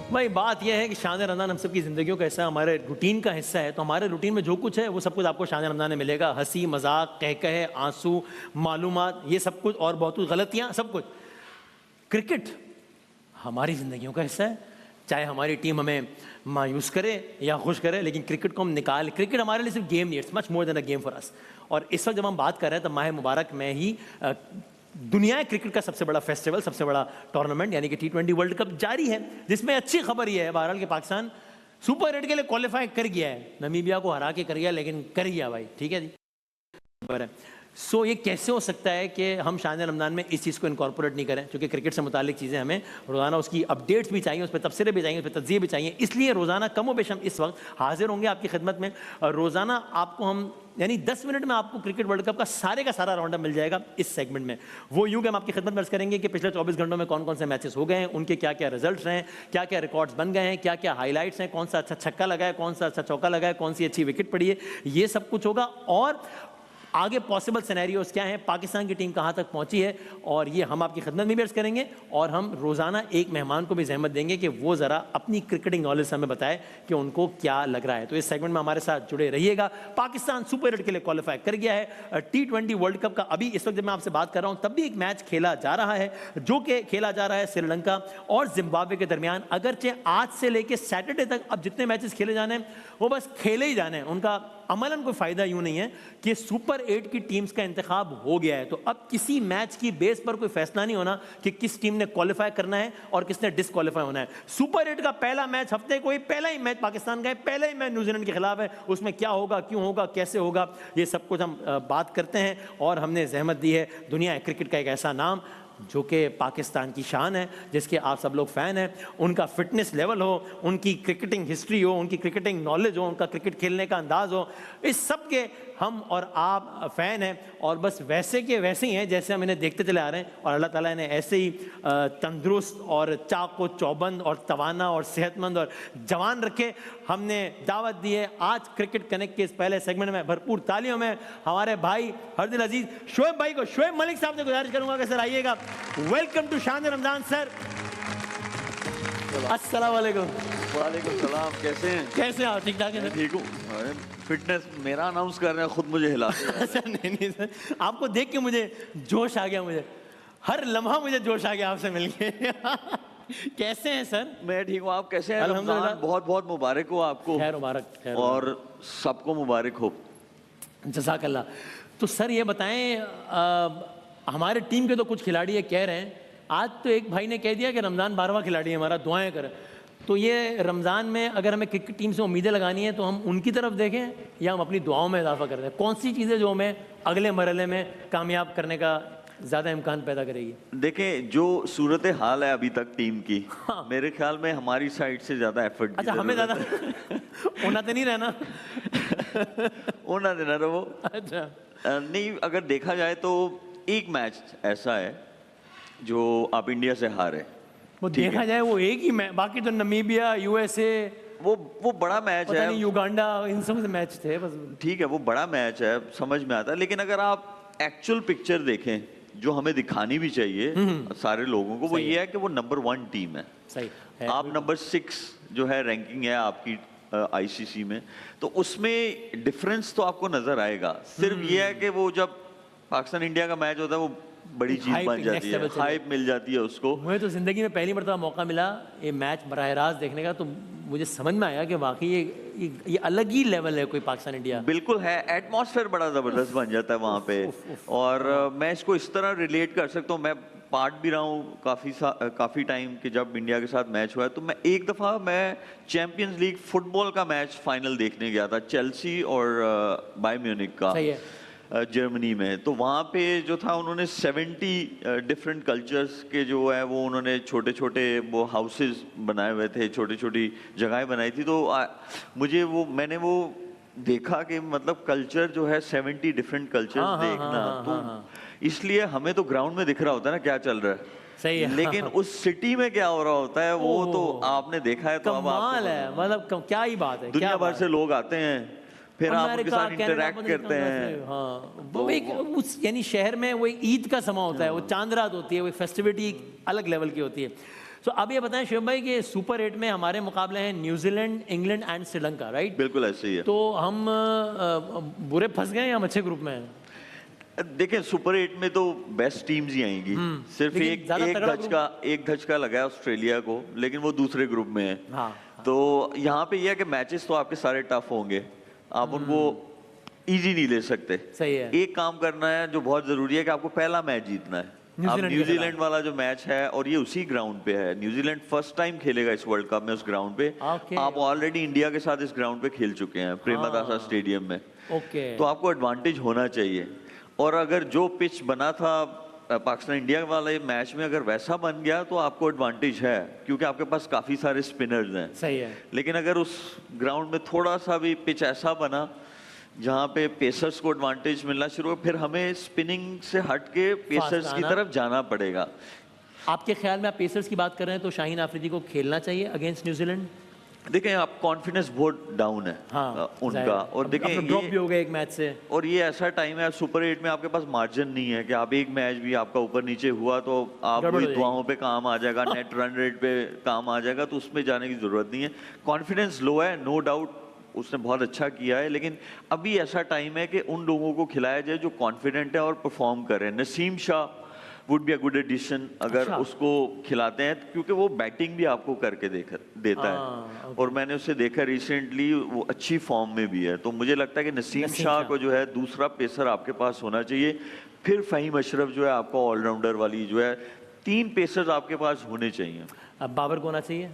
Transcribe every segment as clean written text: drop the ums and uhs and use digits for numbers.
भाई बात यह है कि शान रमज़ान हम सबकी ज़िंदगियों का हिस्सा है, हमारे रूटीन का हिस्सा है। तो हमारे रूटीन में जो कुछ है वो सब कुछ आपको शान रमज़ान में मिलेगा। हंसी मजाक, कहकहे, आंसू, मालूमात, ये सब कुछ और बहुत कुछ, गलतियाँ, सब कुछ। क्रिकेट हमारी ज़िंदगियों का हिस्सा है, चाहे हमारी टीम हमें मायूस करे या खुश करे, लेकिन क्रिकेट को हम निकाल, क्रिकेट हमारे लिए सिर्फ गेम नहीं, it's much more than a game for us. और इस वक्त जब हम बात कर रहे हैं तो माह मुबारक में ही दुनिया क्रिकेट का सबसे बड़ा फेस्टिवल, सबसे बड़ा टूर्नामेंट यानी कि T20 वर्ल्ड कप जारी है, जिसमें अच्छी खबर यह है बहरहाल कि पाकिस्तान सुपर 8 के लिए क्वालिफाई कर गया है। नमीबिया को हरा के कर गया, लेकिन कर गया भाई, ठीक है जी। सो ये कैसे हो सकता है कि हम शान रमज़ान में इस चीज़ को इनकॉर्पोरेट नहीं करें, क्योंकि क्रिकेट से मुतालिक चीज़ें हमें रोज़ाना उसकी अपडेट्स भी चाहिए, उस पर तबसरे भी चाहिए, उस पर तज्ज़िये भी चाहिए। इसलिए रोज़ाना कम बेश हम इस वक्त हाजिर होंगे आपकी खिदमत में। रोज़ाना आपको हम यानी 10 मिनट में आपको क्रिकेट वर्ल्ड कप का सारा राउंडअप मिल जाएगा इस सेगमेंट में। वो यूँ कि हम आपकी खिदमत में अर्ज़ करेंगे कि पिछले 24 घंटों में कौन कौन से मैचेस हो गए हैं, उनके क्या क्या रिजल्ट्स हैं, क्या क्या रिकॉर्ड्स बन गए हैं, क्या क्या हाईलाइट्स हैं, कौन सा अच्छा छक्का लगा है, कौन सा अच्छा चौका लगा है, कौन सी अच्छी विकेट पड़ी है, ये सब कुछ होगा। और आगे पॉसिबल सिनेरियोस क्या हैं, पाकिस्तान की टीम कहाँ तक पहुँची है, और ये हम आपकी खिदमत में भी अर्ज़ करेंगे। और हम रोज़ाना एक मेहमान को भी जहमत देंगे कि वो ज़रा अपनी क्रिकेटिंग नॉलेज हमें बताए कि उनको क्या लग रहा है। तो इस सेगमेंट में हमारे साथ जुड़े रहिएगा। पाकिस्तान सुपर 8 के लिए क्वालिफाई कर गया है। T20 वर्ल्ड कप का अभी इस वक्त जब मैं आपसे बात कर रहा हूँ तब भी एक मैच खेला जा रहा है, जो कि खेला जा रहा है श्रीलंका और जिम्बाब्वे के दरमियान। अगरचे आज से लेकर सैटरडे तक अब जितने मैचेस खेले जाने हैं वो बस खेले ही जाने हैं, उनका अमलन कोई फ़ायदा यूँ नहीं है कि सुपर 8 की टीम्स का इंतखाब हो गया है। तो अब किसी मैच की बेस पर कोई फैसला नहीं होना कि किस टीम ने क्वालिफाई करना है और किसने डिसक्वालीफाई होना है। सुपर 8 का पहला मैच हफ्ते को ही, पहला ही मैच पाकिस्तान का है, पहला ही मैच न्यूजीलैंड के खिलाफ है। उसमें क्या होगा, क्यों होगा, कैसे होगा, ये सब कुछ हम बात करते हैं। और हमने जहमत दी है दुनिया क्रिकेट का एक ऐसा नाम जो कि पाकिस्तान की शान है, जिसके आप सब लोग फ़ैन हैं, उनका फिटनेस लेवल हो, उनकी क्रिकेटिंग हिस्ट्री हो, उनकी क्रिकेटिंग नॉलेज हो, उनका क्रिकेट खेलने का अंदाज़ हो, इस सब के हम और आप फ़ैन हैं। और बस वैसे के वैसे ही हैं जैसे हम इन्हें देखते चले आ रहे हैं। और अल्लाह ताला ने ऐसे ही तंदुरुस्त और चाको चौबंद और तवाना और सेहतमंद और जवान रखे। हमने दावत दी है आज क्रिकेट कनेक्ट के इस पहले सेगमेंट में भरपूर तालियों में हमारे भाई हरदिल अजीज शोएब भाई को, शोएब मलिक साहब से गुजारिश करूंगा कि सर आइएगा। वेलकम टू शान रमज़ान सर। अस्सलाम वालेकुम। वालेकुम सलाम। कैसे हैं? कैसे आप? ठीक ठाक है? ठीक हूँ। फिटनेस मेरा अनाउंस कर रहे हैं, खुद मुझे हिला अच्छा नहीं सर, आपको देख के मुझे जोश आ गया, मुझे हर लम्हा मुझे जोश आ गया आपसे मिलके। कैसे हैं सर? मैं ठीक हूँ, आप कैसे हैं? अल्हम्दुलिल्लाह। बहुत बहुत मुबारक हो आपको। खैर मुबारक। और सबको मुबारक हो। जज़ाकल्लाह। तो सर ये बताएं, हमारे टीम के तो कुछ खिलाड़ी ये कह रहे हैं, आज तो एक भाई ने कह दिया कि रमज़ान 12वां खिलाड़ी है हमारा, दुआएं करें। तो ये रमज़ान में अगर हमें क्रिकेट टीम से उम्मीदें लगानी है तो हम उनकी तरफ देखें या हम अपनी दुआओं में इजाफा कर दें? कौन सी चीज़ें जो हमें अगले मरहले में कामयाब करने का ज़्यादा इम्कान पैदा करेगी? देखें, जो सूरत हाल है अभी तक टीम की, हाँ। मेरे ख्याल में हमारी साइड से ज़्यादा एफर्ट। अच्छा, हमें ज़्यादा होना तो नहीं रहना। होना देना रहो। अच्छा नहीं, अगर देखा जाए तो एक मैच ऐसा है जो आप इंडिया से हारे, वो देखा जाए वो एक ही मैच, बाकी तो नमीबिया, USA, वो बड़ा मैच है, युगांडा, इन सब से मैच थे बस। ठीक है, वो बड़ा मैच है, समझ में आता है। लेकिन अगर आप एक्चुअल पिक्चर देखें जो हमें दिखानी भी चाहिए सारे लोगों को, वो ये है कि वो नंबर 1 टीम है। सही है। आप नंबर 6 जो है रैंकिंग है आपकी ICC में, तो उसमें डिफरेंस तो आपको नजर आएगा। सिर्फ ये है कि वो जब पाकिस्तान इंडिया का मैच होता है वो बड़ी चीज बन जाती है, हाइप मिल जाती है उसको। मुझे तो जिंदगी में पहली मरतबा मौका मिला ये मैच बराह रास्त देखने का, तो मुझे समझ में आया कि वाकई ये अलग ही लेवल है कोई पाकिस्तान इंडिया। बिल्कुल है, एटमॉस्फेयर बड़ा जबरदस्त बन जाता है वहाँ पे। और मैं इसको इस तरह रिलेट कर सकता हूँ, मैं पार्ट भी रहा हूँ काफ़ी टाइम कि जब इंडिया के साथ मैच हुआ है, तो मैं एक दफ़ा मैं चैंपियंस लीग फुटबॉल का मैच फाइनल देखने गया था, चेल्सी और बायर्न म्यूनिख का, जर्मनी में। तो वहाँ पे जो था उन्होंने 70 डिफरेंट कल्चर्स के जो है वो उन्होंने छोटे छोटे वो हाउसेस बनाए हुए थे, छोटी छोटी जगहें बनाई थी। तो मुझे मैंने वो देखा कि मतलब कल्चर जो है 70 डिफरेंट कल्चर्स देखना, तो इसलिए हमें तो ग्राउंड में दिख रहा होता है ना क्या चल रहा है, सही है, लेकिन उस सिटी में क्या हो रहा होता है वो तो आपने देखा है। तो अब कमाल है, मतलब क्या ही बात है। दुनिया भर से लोग आते हैं, फिर आप उनके साथ इंटरैक्ट करते हैं। हाँ, वो एक उस यानी शहर में वो ईद का समा होता है, वो चांद रात होती है, वो फेस्टिविटी अलग लेवल की होती है। तो अब ये बताएं शिवम भाई कि सुपर 8 में हमारे मुकाबले हैं New Zealand, England and Sri Lanka, right? बिल्कुल ऐसे ही है। तो हम बुरे फंस गए या हम अच्छे ग्रुप में हैं? देखिए सुपर 8 में तो बेस्ट टीम्स ही आएंगी। सिर्फ लेकिन एक ज्यादा एक तगड़ा धचका लगा है ऑस्ट्रेलिया को, लेकिन वो दूसरे ग्रुप में है। हाँ, तो यहाँ पे ये है कि मैचेस तो आपके सारे टफ होंगे, आप उनको इजी नहीं ले सकते। सही है। एक काम करना है जो बहुत जरूरी है कि आपको पहला मैच जीतना है। अब न्यूजीलैंड के न्यूजीलैंड वाला जो मैच है और ये उसी ग्राउंड पे है, न्यूजीलैंड फर्स्ट टाइम खेलेगा इस वर्ल्ड कप में उस ग्राउंड पे। ओके। आप ऑलरेडी इंडिया के साथ इस ग्राउंड पे खेल चुके हैं, प्रेमदासा स्टेडियम में। ओके। तो आपको एडवांटेज होना चाहिए। और अगर जो पिच बना था पाकिस्तान इंडिया वाले मैच में अगर वैसा बन गया तो आपको एडवांटेज है, क्योंकि आपके पास काफी सारे स्पिनर्स हैं। सही है। लेकिन अगर उस ग्राउंड में थोड़ा सा भी पिच ऐसा बना जहाँ पे पेसर्स को एडवांटेज मिलना शुरू हो, फिर हमें स्पिनिंग से हट के पेसर्स की आना। तरफ जाना पड़ेगा। आपके ख्याल में आप पेसर्स की बात कर रहे हैं तो शाहीन आफरीदी को खेलना चाहिए अगेंस्ट न्यूजीलैंड? देखें आप कॉन्फिडेंस बहुत डाउन है हाँ, उनका। और देखें ड्रॉप भी हो गए एक मैच से। और ये ऐसा टाइम है सुपर 8 में आपके पास मार्जिन नहीं है कि आप एक मैच भी आपका ऊपर नीचे हुआ तो आप गड़बड़ वही हो दुआओं पे काम आ जाएगा, नेट रन रेट पे काम आ जाएगा, तो उसमें जाने की जरूरत नहीं है। कॉन्फिडेंस लो है, नो डाउट उसने बहुत अच्छा किया है, लेकिन अभी ऐसा टाइम है कि उन लोगों को खिलाया जाए जो कॉन्फिडेंट है और परफॉर्म कर रहे हैं। Naseem Shah would be a good addition अगर अच्छा। उसको खिलाते हैं, क्योंकि वो बैटिंग भी आपको करके देता है। और मैंने उसे देखा रिसेंटली, वो अच्छी फॉर्म में भी है। तो मुझे लगता है कि नसीम शाह को जो है दूसरा पेसर आपके पास होना चाहिए। फिर फ़हीम अशरफ जो है आपका ऑलराउंडर वाली जो है, 3 पेसर्स आपके पास होने चाहिए। अब बाबर को होना चाहिए?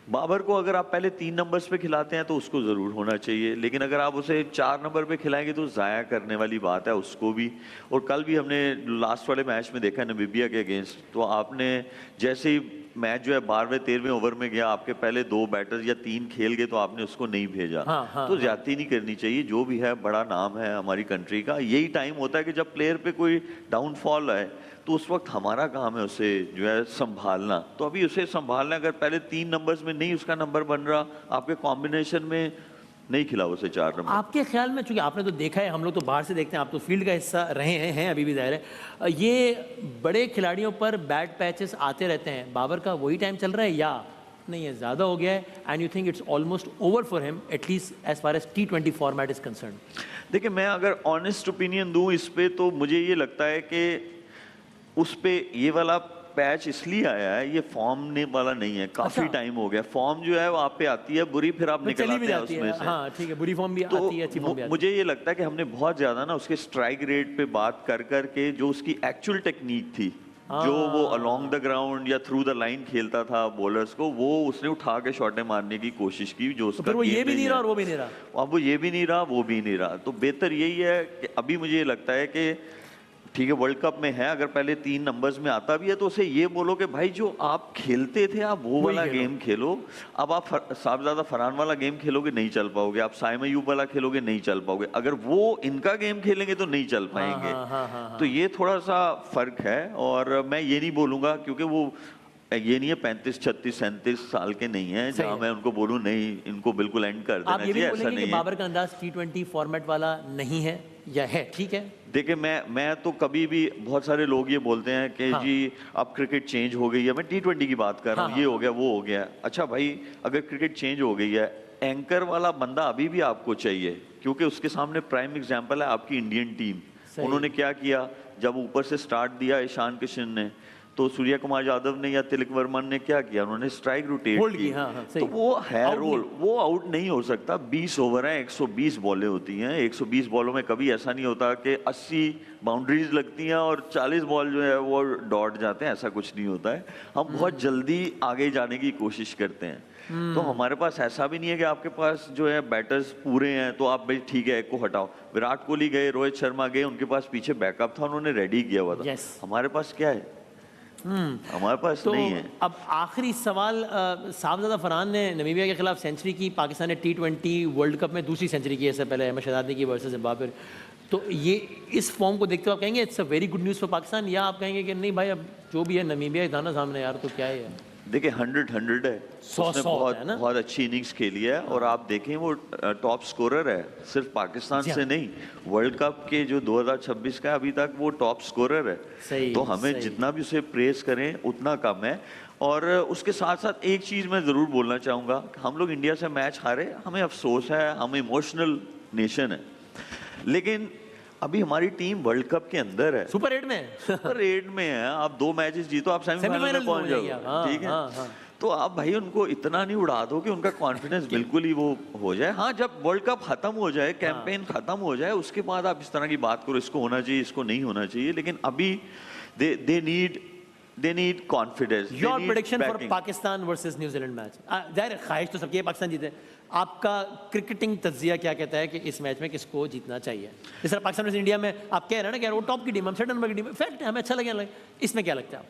बाबर को अगर आप पहले 3 नंबर्स पे खिलाते हैं तो उसको ज़रूर होना चाहिए, लेकिन अगर आप उसे 4 नंबर पे खिलाएंगे तो ज़ाया करने वाली बात है उसको भी। और कल भी हमने लास्ट वाले मैच में देखा नामीबिया के अगेंस्ट, तो आपने जैसे ही मैच जो है 12वें 13वें ओवर में गया, आपके पहले 2 बैटर्स या 3 खेल गए तो आपने उसको नहीं भेजा। तो ज्यादती नहीं करनी चाहिए। जो भी है बड़ा नाम है हमारी कंट्री का, यही टाइम होता है कि जब प्लेयर पे कोई डाउनफॉल है तो उस वक्त हमारा काम है उसे जो है संभालना। तो अभी उसे संभालना, अगर पहले 3 नंबर्स में नहीं उसका नंबर बन रहा, आपके कॉम्बिनेशन में नहीं खिला उसे 4 नंबर। आपके ख्याल में, चूंकि आपने तो देखा है, हम लोग तो बाहर से देखते हैं, आप तो फील्ड का हिस्सा रहे हैं अभी भी जाहिर है, ये बड़े खिलाड़ियों पर बैड पैचेस आते रहते हैं। बाबर का वही टाइम चल रहा है या नहीं है, ज़्यादा हो गया है? And you think it's almost over for him at least as far as T20 format is concerned? देखिए मैं अगर ऑनेस्ट ओपिनियन दूं इस पे, तो मुझे ये लगता है कि उस पे ये वाला पैच इसलिए आया है, ये फॉर्म ने वाला नहीं है। काफी टाइम हो गया। फॉर्म जो है वो आप पे आती है बुरी, फिर आप निकल आते हैं उसमें से। हाँ ठीक है, बुरी फॉर्म भी तो आती है, अच्छी फॉर्म भी आती है। मुझे ये लगता है कि हमने बहुत ज्यादा ना उसके स्ट्राइक रेट पे बात कर के जो उसकी एक्चुअल टेक्निक थी, जो वो अलोंग द ग्राउंड या थ्रू द लाइन खेलता था बॉलर्स को, वो उसने उठा के शॉटें मारने की कोशिश की, जो उसका फिर वो ये भी नहीं रहा और वो भी नहीं रहा। अब वो ये भी नहीं रहा, वो भी नहीं रहा। तो बेहतर यही है कि अभी मुझे ये लगता है कि ठीक है वर्ल्ड कप में है, अगर पहले 3 नंबर्स में आता भी है तो उसे ये बोलो कि भाई जो आप खेलते थे आप वो वाला गेम खेलो। अब आप साहबजादा फरहान वाला गेम खेलोगे नहीं चल पाओगे, आप साइम अयूब वाला खेलोगे नहीं चल पाओगे, अगर वो इनका गेम खेलेंगे तो नहीं चल पाएंगे। तो ये थोड़ा सा फर्क है। और मैं ये नहीं बोलूंगा, क्योंकि वो ये नहीं है 35, 36, 37 साल के नहीं है जहां मैं उनको बोलूं नहीं इनको बिल्कुल एंड कर देना चाहिए, ऐसा नहीं है। बाबर का अंदाज T20 फॉर्मेट वाला नहीं है या है? ठीक है, देखिए मैं तो कभी भी, बहुत सारे लोग ये बोलते हैं कि जी अब क्रिकेट चेंज हो गई है, मैं T20 की बात कर रहा हूँ, ये हो गया वो हो गया। अच्छा भाई, अगर क्रिकेट चेंज हो गई है, एंकर वाला बंदा अभी भी आपको चाहिए, क्योंकि उसके सामने प्राइम एग्जांपल है आपकी इंडियन टीम। उन्होंने क्या किया, जब ऊपर से स्टार्ट दिया ईशान किशन ने, तो सूर्य कुमार यादव ने या तिलक वर्मन ने क्या किया, उन्होंने स्ट्राइक रोटेट की। तो वो है रोल, वो आउट नहीं हो सकता। 20 ओवर हैं, 120 बॉलें होती हैं, 120 बॉलों में कभी ऐसा नहीं होता कि 80 बाउंड्रीज लगती हैं और 40 बॉल जो है वो डॉट जाते हैं, ऐसा कुछ नहीं होता है। हम बहुत जल्दी आगे जाने की कोशिश करते हैं। तो हमारे पास ऐसा भी नहीं है कि आपके पास जो है बैटर्स पूरे हैं तो आप भाई ठीक है एक को हटाओ। विराट कोहली गए, रोहित शर्मा गए, उनके पास पीछे बैकअप था, उन्होंने रेडी किया हुआ था। हमारे पास क्या है? हमारे पास तो नहीं है। अब आखिरी सवाल, साहबजादा फरहान ने नामीबिया के खिलाफ सेंचुरी की, पाकिस्तान ने T20 वर्ल्ड कप में दूसरी सेंचुरी की, इससे पहले अहमद शहजाद ने की वर्सेस जिम्बाब्वे। तो ये इस फॉर्म को देखते हुए आप कहेंगे it's a very good news for Pakistan, या आप कहेंगे कि नहीं भाई अब जो भी है नामीबिया था ना सामने यार, तो क्या है? देखिए 100 है, उसने बहुत अच्छी इनिंग्स खेली है। और आप देखें वो टॉप स्कोरर है, सिर्फ पाकिस्तान से नहीं, वर्ल्ड कप के जो 2026 का अभी तक वो टॉप स्कोरर है। तो हमें जितना भी उसे प्रेस करें उतना कम है। और उसके साथ साथ एक चीज़ मैं ज़रूर बोलना चाहूँगा, हम लोग इंडिया से मैच हारे, हमें अफसोस है, हम इमोशनल नेशन है, लेकिन अभी हमारी टीम वर्ल्ड कप के अंदर है, सुपर 8 में है। सुपर 8 में है। आप 2 मैचेस जीतो, आप सेमीफाइनल में सेमीफाइनल पहुंच हो जाएगी जाओगे, आप। ठीक है। हाँ, हाँ। तो आप भाई उनको इतना नहीं उड़ा दो कि उनका कॉन्फिडेंस बिल्कुल ही वो हो जाए। हाँ, जब वर्ल्ड कप खत्म हो जाए, कैंपेन खत्म हो जाए, उसके बाद आप इस तरह की बात करो, इसको होना चाहिए, इसको नहीं होना चाहिए, लेकिन अभी they need confidence. Your prediction for Pakistan versus New Zealand match. जाहिर ख्वाहिश तो सबकी है पाकिस्तान जीते, आपका क्रिकेटिंग तज्जिया क्या कहता है कि इस मैच में किसको जीतना चाहिए? जिस तरह पाकिस्तान वर्सेस इंडिया में आप कह रहे हैं ना कि यार वो टॉप की टीम, हम 6 नंबर की टीम, फैक्ट है, हमें अच्छा लगे, इसमें क्या लगता है आप?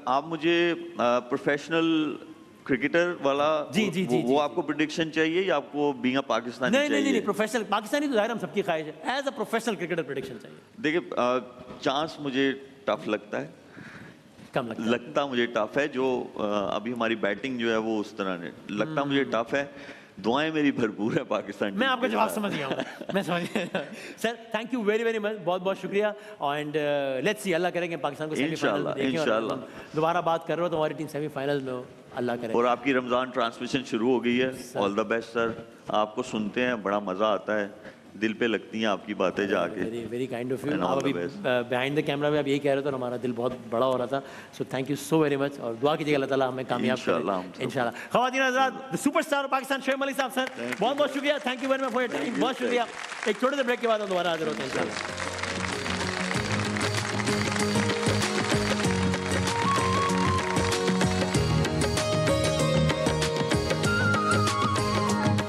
आप मुझे प्रोफेशनल क्रिकेटर वाला वो आपको प्रेडिक्शन चाहिए या आपको बीइंग अ पाकिस्तानी नहीं चाहिए? नहीं नहीं, प्रोफेशनल पाकिस्तानी तो जाहिर हम सबकी ख्वाहिश है, as a professional cricketer prediction चाहिए। देखिए, चांस मुझे टफ लगता है, कम लगता मुझे टफ है। जो अभी हमारी बैटिंग जो है वो उस तरह ने लगता मुझे टफ है। दुआएं मेरी भरपूर है पाकिस्तान। मैं आपका जवाब समझ गया हूँ, मैं समझ गया। Sir thank you very very much, बहुत बहुत शुक्रिया। एंड लेट्स सी, अल्लाह करेंगे पाकिस्तान को सेमीफाइनल में देखें, और दोबारा बात कर रहे हो तो हमारी टीम सेमीफाइनल में हो, अल्लाह करे। और आपकी रमजान ट्रांसमिशन शुरू हो गई है, ऑल द बेस्ट सर। आपको सुनते हैं बड़ा मजा आता है, दिल पे लगती हैं आपकी बातें जाके। Very very kind of you. आप अभी बिहाइंड द कैमरा में आप यही कह रहे थे और हमारा दिल बहुत बड़ा हो रहा था, so thank you so very much, और दुआ कीजिएगा अल्लाह ताला हमें कामयाब करे इंशाल्लाह। ख़वातीन हज़रात, द सुपरस्टार पाकिस्तान शोएब मलिक साहब सर, बहुत बहुत शुक्रिया, thank you very much for your time, बहुत शुक्रिया। एक छोटे से ब्रेक के बाद हम दोबारा हाजिर होते हैं इंशाल्लाह।